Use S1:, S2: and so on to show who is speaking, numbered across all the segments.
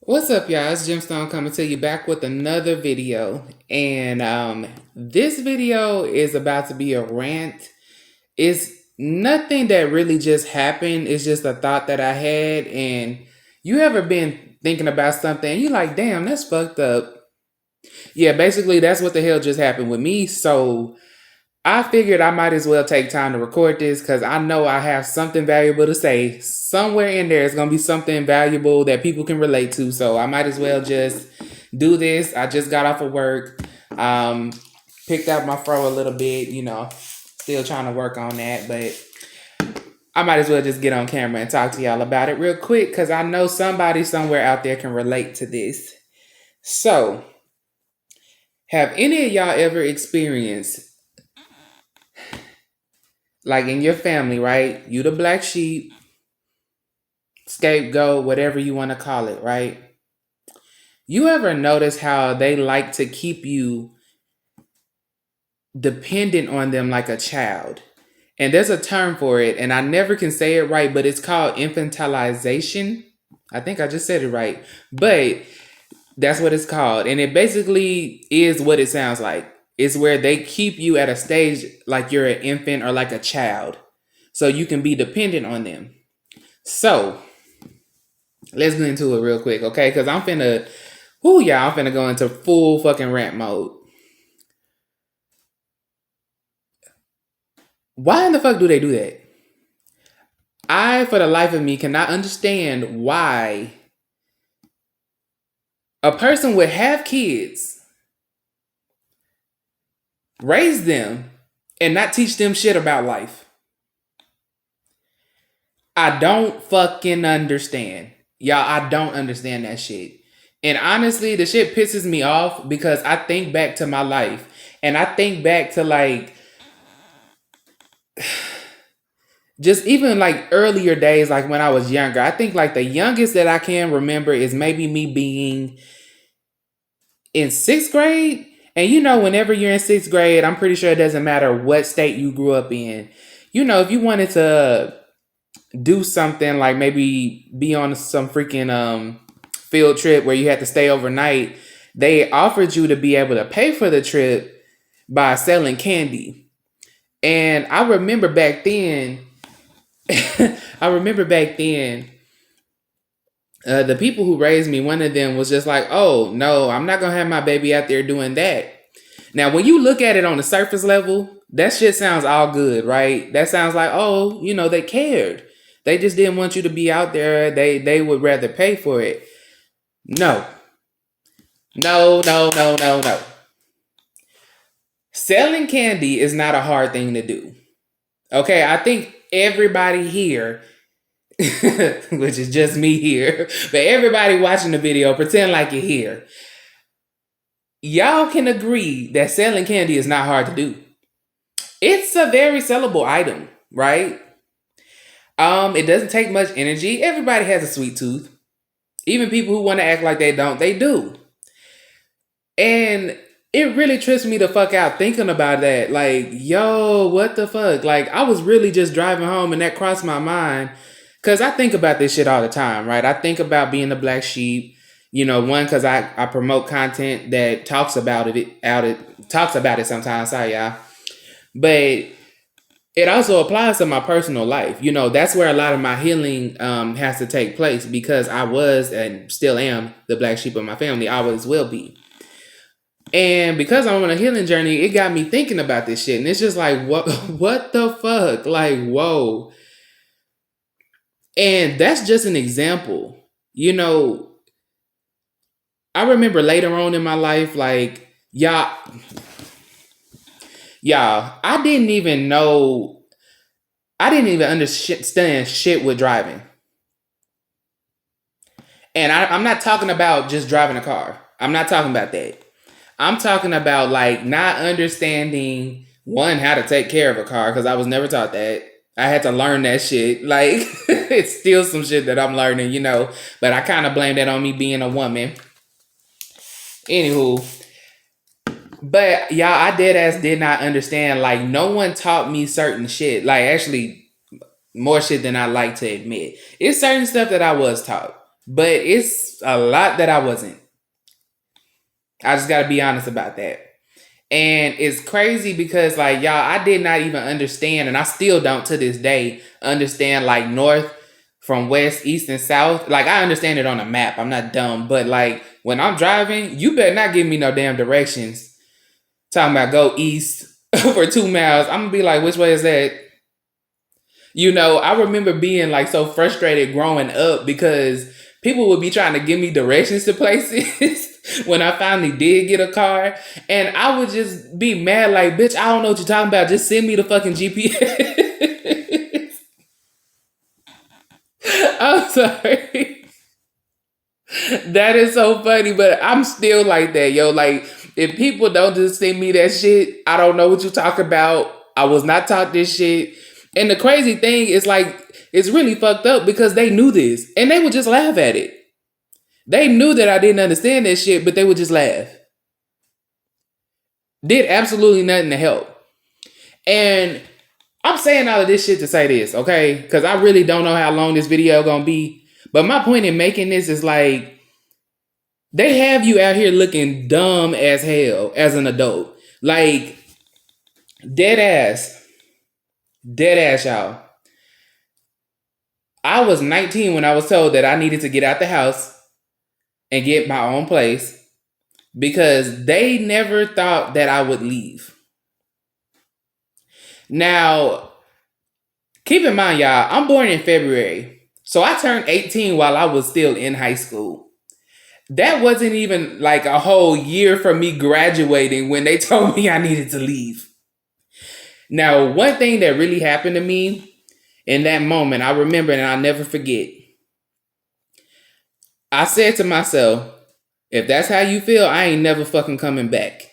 S1: What's up, y'all? It's Gemstone coming to you back with another video. And this video is about to be a rant. It's nothing that really just happened. It's just a thought that I had. And you ever been thinking about something and you like, damn, that's fucked up. Yeah, basically that's what the hell just happened with me. So I figured I might as well take time to record this because I know I have something valuable to say. Somewhere in there is going to be something valuable that people can relate to. So I might as well just do this. I just got off of work, um, picked out my fro a little bit, still trying to work on that. But I might as well just get on camera and talk to y'all about it real quick because I know somebody somewhere out there can relate to this. So, have any of y'all ever experienced, like in your family, right? You the black sheep, scapegoat, whatever you want to call it, right? You ever notice how they like to keep you dependent on them like a child? And there's a term for it, and I never can say it right, but it's called infantilization. I think I just said it right, but that's what it's called. And it basically is what it sounds like. It's where they keep you at a stage like you're an infant or like a child, so you can be dependent on them. So, let's get into it real quick, okay? Because I'm finna go into full fucking rant mode. Why in the fuck do they do that? I, for the life of me, cannot understand why a person would have kids, raise them, and not teach them shit about life. I don't fucking understand. Y'all, I don't understand that shit. And honestly, the shit pisses me off because I think back to my life and I think back to like just even like earlier days, like when I was younger. I think like the youngest that I can remember is maybe me being in sixth grade. And whenever you're in sixth grade, I'm pretty sure it doesn't matter what state you grew up in. If you wanted to do something like maybe be on some freaking field trip where you had to stay overnight, they offered you to be able to pay for the trip by selling candy. And I remember back then, the people who raised me, one of them was just like, oh, no, I'm not going to have my baby out there doing that. Now, when you look at it on the surface level, that shit sounds all good, right? That sounds like, oh, they cared. They just didn't want you to be out there. They would rather pay for it. No. No, no, no, no, no. Selling candy is not a hard thing to do. Okay, I think everybody here, which is just me here, but everybody watching the video, pretend like you're here. Y'all can agree that selling candy is not hard to do. It's a very sellable item, right? It doesn't take much energy. Everybody has a sweet tooth. Even people who want to act like they don't, they do. And it really trips me the fuck out thinking about that. Like, yo, what the fuck? Like, I was really just driving home and that crossed my mind. Cause I think about this shit all the time, right? I think about being the black sheep. One, because I promote content that talks about it sometimes. Sorry, y'all. But it also applies to my personal life. That's where a lot of my healing has to take place because I was and still am the black sheep of my family. I always will be. And because I'm on a healing journey, it got me thinking about this shit. And it's just like, what the fuck? Like, whoa. And that's just an example. I remember later on in my life, like, y'all, I didn't even understand shit with driving. And I'm not talking about just driving a car. I'm not talking about that. I'm talking about like not understanding, one, how to take care of a car, because I was never taught that. I had to learn that shit. Like, it's still some shit that I'm learning, but I kind of blame that on me being a woman. Anywho, but y'all, I dead ass did not understand. Like, no one taught me certain shit. Like, actually, more shit than I like to admit. It's certain stuff that I was taught. But it's a lot that I wasn't. I just got to be honest about that. And it's crazy because, like, y'all, I did not even understand, and I still don't to this day understand, like, north from west, east, and south. Like, I understand it on a map. I'm not dumb. But, like, when I'm driving, you better not give me no damn directions. Talking about go east for 2 miles. I'm going to be like, which way is that? You know, I remember being like so frustrated growing up because people would be trying to give me directions to places when I finally did get a car. And I would just be mad, like, bitch, I don't know what you're talking about. Just send me the fucking GPS. I'm sorry. That is so funny, but I'm still like that, yo. Like, if people don't just send me that shit, I don't know what you talk about. I was not taught this shit. And the crazy thing is, like, it's really fucked up because they knew this and they would just laugh at it. They knew that I didn't understand that shit, but they would just laugh. Did absolutely nothing to help. And I'm saying all of this shit to say this, okay? Because I really don't know how long this video gonna be. But my point in making this is like, they have you out here looking dumb as hell as an adult. Like, dead ass. Dead ass, y'all. I was 19 when I was told that I needed to get out the house and get my own place because they never thought that I would leave. Now, keep in mind, y'all, I'm born in February. So I turned 18 while I was still in high school. That wasn't even like a whole year from me graduating when they told me I needed to leave. Now, one thing that really happened to me in that moment, I remember and I'll never forget. I said to myself, if that's how you feel, I ain't never fucking coming back.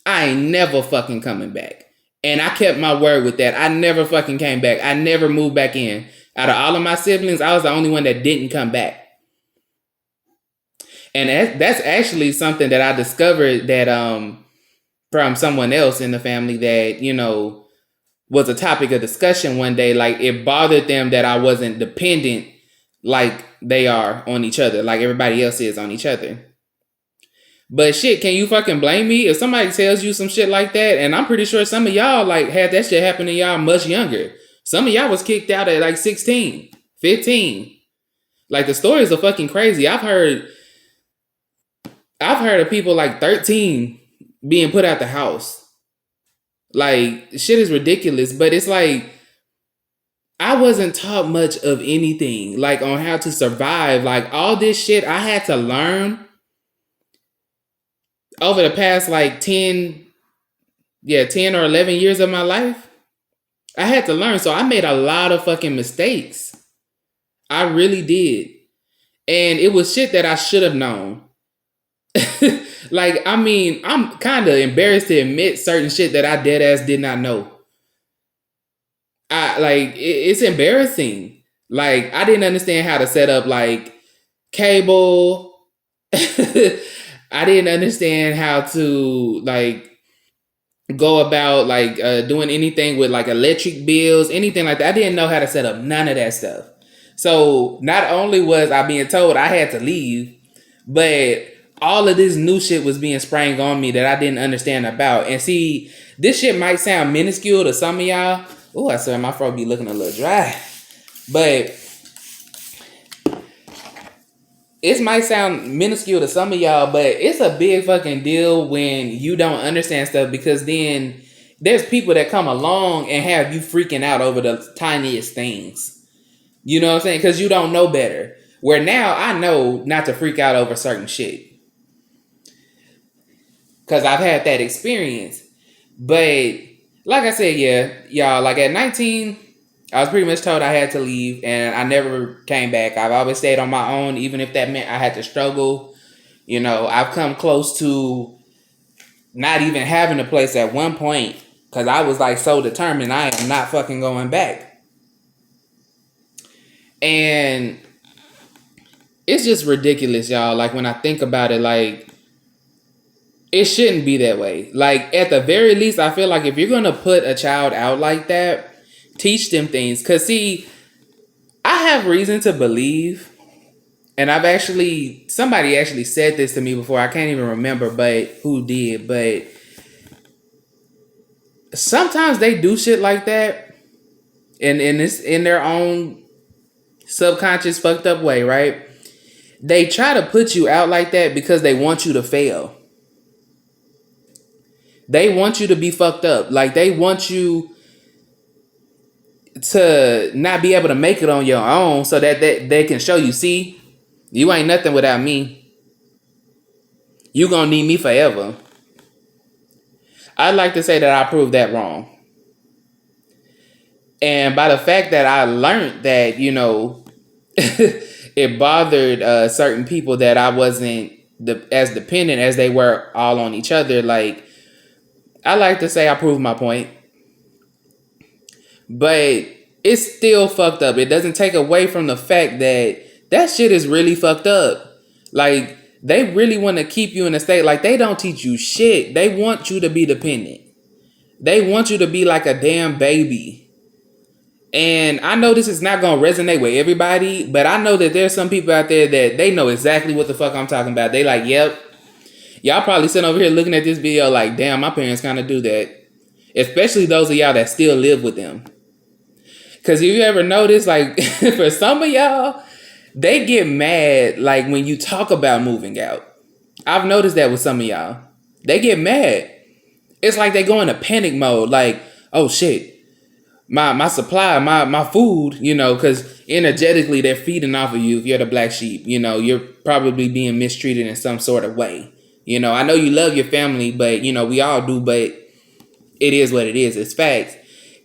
S1: I ain't never fucking coming back. And I kept my word with that. I never fucking came back. I never moved back in. Out of all of my siblings, I was the only one that didn't come back. And that's actually something that I discovered that from someone else in the family that, you know, was a topic of discussion one day. Like, it bothered them that I wasn't dependent like they are on each other, like everybody else is on each other. But shit, can you fucking blame me if somebody tells you some shit like that? And I'm pretty sure some of y'all like had that shit happen to y'all much younger. Some of y'all was kicked out at like 16, 15. Like, the stories are fucking crazy. I've heard of people like 13 being put out the house. Like, shit is ridiculous, but it's like I wasn't taught much of anything, like on how to survive. Like, all this shit I had to learn over the past like 10 or 11 years of my life. I had to learn. So I made a lot of fucking mistakes. I really did. And it was shit that I should have known. Like, I mean, I'm kind of embarrassed to admit certain shit that I dead ass did not know. It's embarrassing. Like, I didn't understand how to set up like cable. I didn't understand how to like go about like doing anything with like electric bills, anything like that. I didn't know how to set up none of that stuff. So not only was I being told I had to leave, but all of this new shit was being sprang on me that I didn't understand about. And see, this shit might sound minuscule to some of y'all. Oh, I swear my throat be looking a little dry. But it might sound minuscule to some of y'all, but it's a big fucking deal when you don't understand stuff, because then there's people that come along and have you freaking out over the tiniest things. You know what I'm saying? Because you don't know better. Where now I know not to freak out over certain shit. Because I've had that experience. But like I said, yeah, y'all, like at 19, I was pretty much told I had to leave, and I never came back. I've always stayed on my own, even if that meant I had to struggle. You know, I've come close to not even having a place at one point because I was like so determined I am not fucking going back. And it's just ridiculous, y'all. Like, when I think about it, like, it shouldn't be that way. Like, at the very least, I feel like if you're going to put a child out like that, teach them things. Because, see, I have reason to believe And somebody actually said this to me before. I can't even remember, but who did. But sometimes they do shit like that, and it's in their own subconscious fucked up way, right? They try to put you out like that because they want you to fail. They want you to be fucked up. Like they want you to not be able to make it on your own so that they can show you, see, you ain't nothing without me. You gonna need me forever. I'd like to say that I proved that wrong. And by the fact that I learned that, it bothered certain people that I wasn't as dependent as they were all on each other. Like, I like to say I proved my point. But it's still fucked up. It doesn't take away from the fact that shit is really fucked up. Like, they really want to keep you in a state like they don't teach you shit. They want you to be dependent. They want you to be like a damn baby. And I know this is not going to resonate with everybody, but I know that there's some people out there that they know exactly what the fuck I'm talking about. They like, yep. Y'all probably sitting over here looking at this video like, damn, my parents kind of do that. Especially those of y'all that still live with them. Because if you ever notice, like, for some of y'all, they get mad, like, when you talk about moving out. I've noticed that with some of y'all. They get mad. It's like they go into panic mode, like, oh, shit. My supply, my food, because energetically they're feeding off of you if you're the black sheep. You're probably being mistreated in some sort of way. I know you love your family, but, we all do, but it is what it is. It's facts.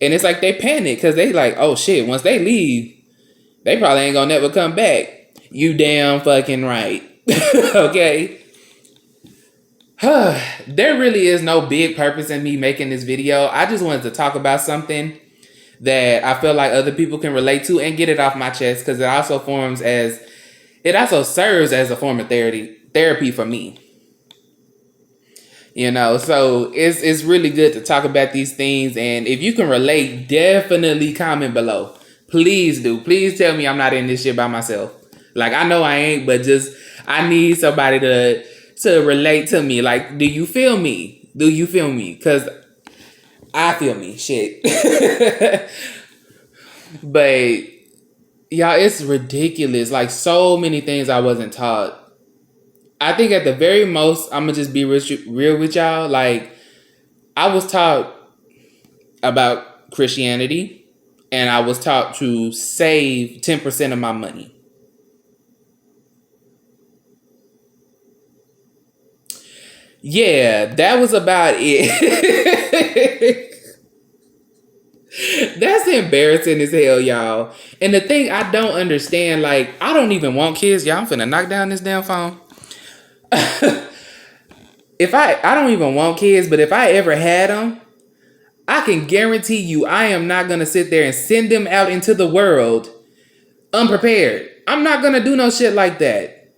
S1: And it's like they panic because they like, oh shit, once they leave, they probably ain't gonna never come back. You damn fucking right. Okay. There really is no big purpose in me making this video. I just wanted to talk about something that I feel like other people can relate to and get it off my chest because it also serves as a form of therapy for me. So it's really good to talk about these things. And if you can relate, definitely comment below. Please do. Please tell me I'm not in this shit by myself. Like, I know I ain't, but I need somebody to relate to me. Like, do you feel me? Do you feel me? Because I feel me. Shit. But, y'all, it's ridiculous. Like, so many things I wasn't taught. I think at the very most, I'm going to just be real with y'all. Like, I was taught about Christianity, and I was taught to save 10% of my money. Yeah, that was about it. That's embarrassing as hell, y'all. And the thing I don't understand, like, I don't even want kids. Y'all, I'm finna knock down this damn phone. If I don't even want kids, but if I ever had them, I can guarantee you I am not going to sit there and send them out into the world unprepared. I'm not going to do no shit like that.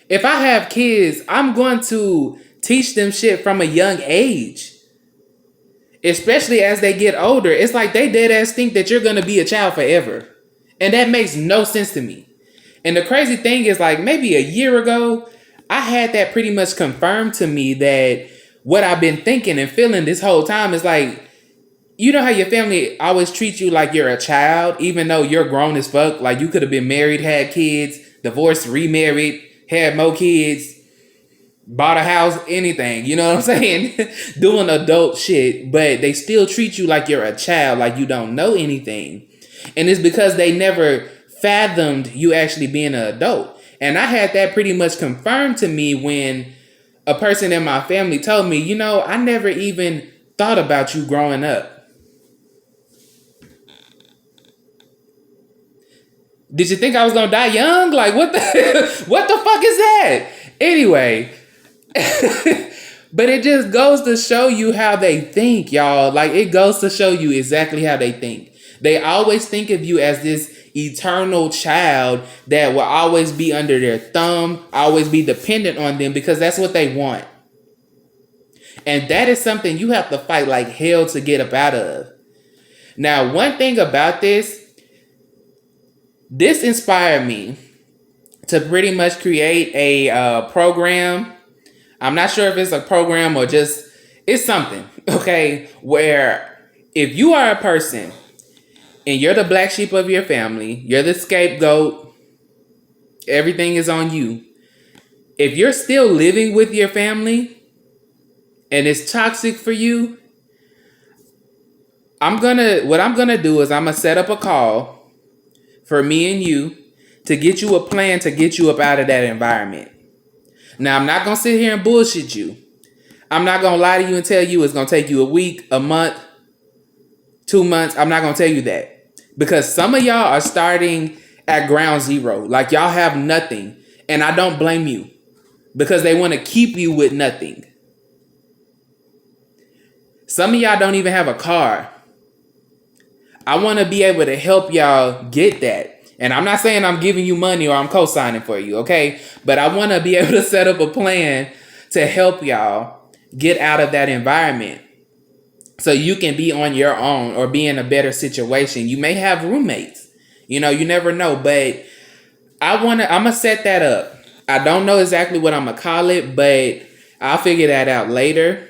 S1: If I have kids, I'm going to teach them shit from a young age. Especially as they get older. It's like they dead ass think that you're going to be a child forever. And that makes no sense to me. And the crazy thing is, like, maybe a year ago, I had that pretty much confirmed to me that what I've been thinking and feeling this whole time is like, you know how your family always treats you like you're a child, even though you're grown as fuck. Like, you could have been married, had kids, divorced, remarried, had more kids, bought a house, anything. You know what I'm saying? Doing adult shit, but they still treat you like you're a child, like you don't know anything. And it's because they never fathomed you actually being an adult. And I had that pretty much confirmed to me when a person in my family told me, I never even thought about you growing up. Did you think I was gonna die young? Like, what the fuck is that? Anyway, but it just goes to show you how they think, y'all. Like, it goes to show you exactly how they think. They always think of you as this eternal child that will always be under their thumb, always be dependent on them because that's what they want. And that is something you have to fight like hell to get up out of. Now, one thing about this inspired me. to pretty much create a program. I'm not sure if it's a program or just it's something, okay, where if you are a person and you're the black sheep of your family, you're the scapegoat, everything is on you. If you're still living with your family and it's toxic for you, what I'm gonna do is I'm gonna set up a call for me and you to get you a plan to get you up out of that environment. Now, I'm not gonna sit here and bullshit you. I'm not gonna lie to you and tell you it's gonna take you a week, a month, 2 months. I'm not gonna tell you that because some of y'all are starting at ground zero. Like y'all have nothing, and I don't blame you because they want to keep you with nothing. Some of y'all don't even have a car. I want to be able to help y'all get that. And I'm not saying I'm giving you money or I'm co-signing for you, okay? But I want to be able to set up a plan to help y'all get out of that environment so you can be on your own or be in a better situation. You may have roommates. You know, you never know. But I'm going to set that up. I don't know exactly what I'm going to call it, but I'll figure that out later.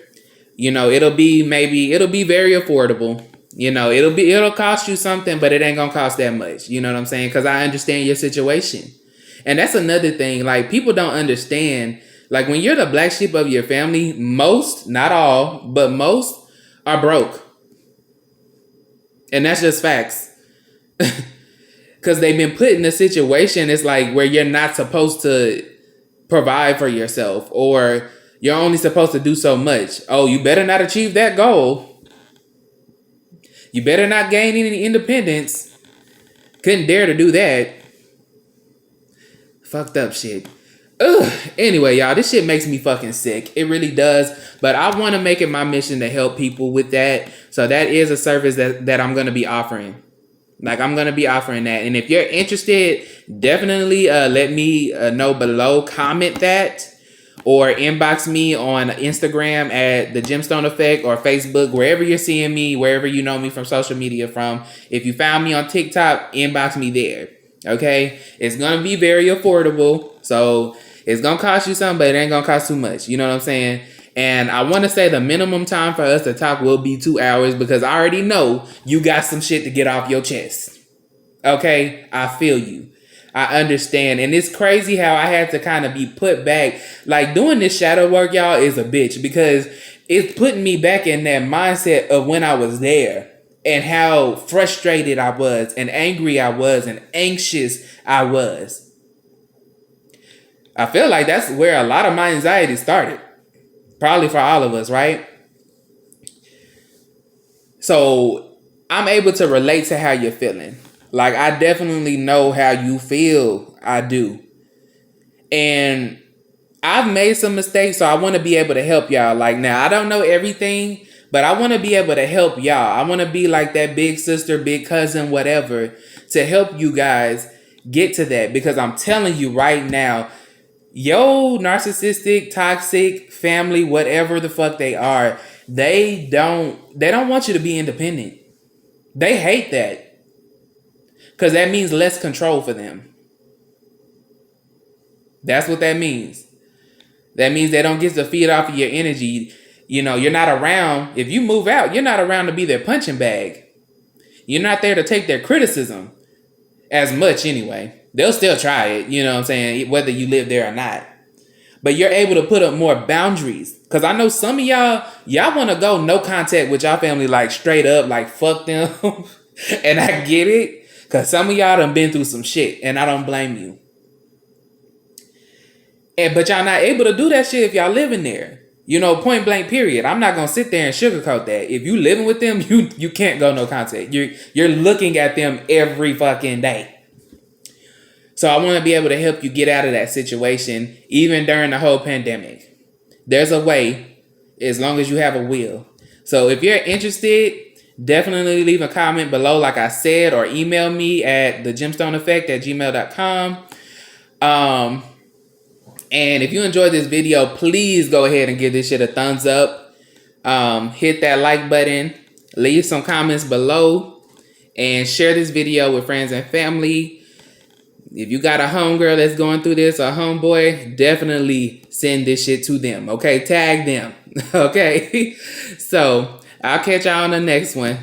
S1: You know, it'll be very affordable. You know, it'll cost you something, but it ain't gonna cost that much. You know what I'm saying? Because I understand your situation. And that's another thing. Like, people don't understand. Like, when you're the black sheep of your family, most, not all, but most are broke. And that's just facts. Because they've been put in a situation, it's like where you're not supposed to provide for yourself, or you're only supposed to do so much. Oh, you better not achieve that goal. You better not gain any independence. Couldn't dare to do that. Fucked up shit. Ugh. Anyway, y'all, this shit makes me fucking sick. It really does. But I want to make it my mission to help people with that. So that is a service that I'm going to be offering. Like, I'm going to be offering that. And if you're interested, definitely let me know below. Comment that. Or inbox me on Instagram at The Gemstone Effect, or Facebook, wherever you're seeing me, wherever you know me from social media from. If you found me on TikTok, inbox me there. Okay? It's going to be very affordable. So it's going to cost you something, but it ain't going to cost too much. You know what I'm saying? And I want to say the minimum time for us to talk will be 2 hours because I already know you got some shit to get off your chest. Okay? I feel you. I understand. And it's crazy how I had to kind of be put back. Like, doing this shadow work, y'all, is a bitch because it's putting me back in that mindset of when I was there and how frustrated I was and angry I was and anxious I was. I feel like that's where a lot of my anxiety started. Probably for all of us, right? So I'm able to relate to how you're feeling. Like, I definitely know how you feel. I do. And I've made some mistakes, so I want to be able to help y'all. Like, now, I don't know everything, but I want to be able to help y'all. I want to be like that big sister, big cousin, whatever, to help you guys get to that. Because I'm telling you right now, yo, narcissistic, toxic, family, whatever the fuck they are, they don't want you to be independent. They hate that. Because that means less control for them. That's what that means. That means they don't get to feed off of your energy. You know, you're not around. If you move out, you're not around to be their punching bag. You're not there to take their criticism as much anyway. They'll still try it, you know what I'm saying, whether you live there or not. But you're able to put up more boundaries. Because I know some of y'all want to go no contact with y'all family, like straight up, like fuck them. And I get it. Because some of y'all done been through some shit, and I don't blame you. But y'all not able to do that shit if y'all living there. You know, point blank period. I'm not going to sit there and sugarcoat that. If you living with them, you can't go no contact. You're looking at them every fucking day. So I want to be able to help you get out of that situation, even during the whole pandemic. There's a way, as long as you have a will. So if you're interested, definitely leave a comment below, like I said, or email me at thegemstoneeffect@gmail.com. And if you enjoyed this video, please go ahead and give this shit a thumbs up. Hit that like button, leave some comments below, and share this video with friends and family. if you got a homegirl that's going through this or a homeboy, definitely send this shit to them. Okay, tag them. Okay, so I'll catch y'all on the next one.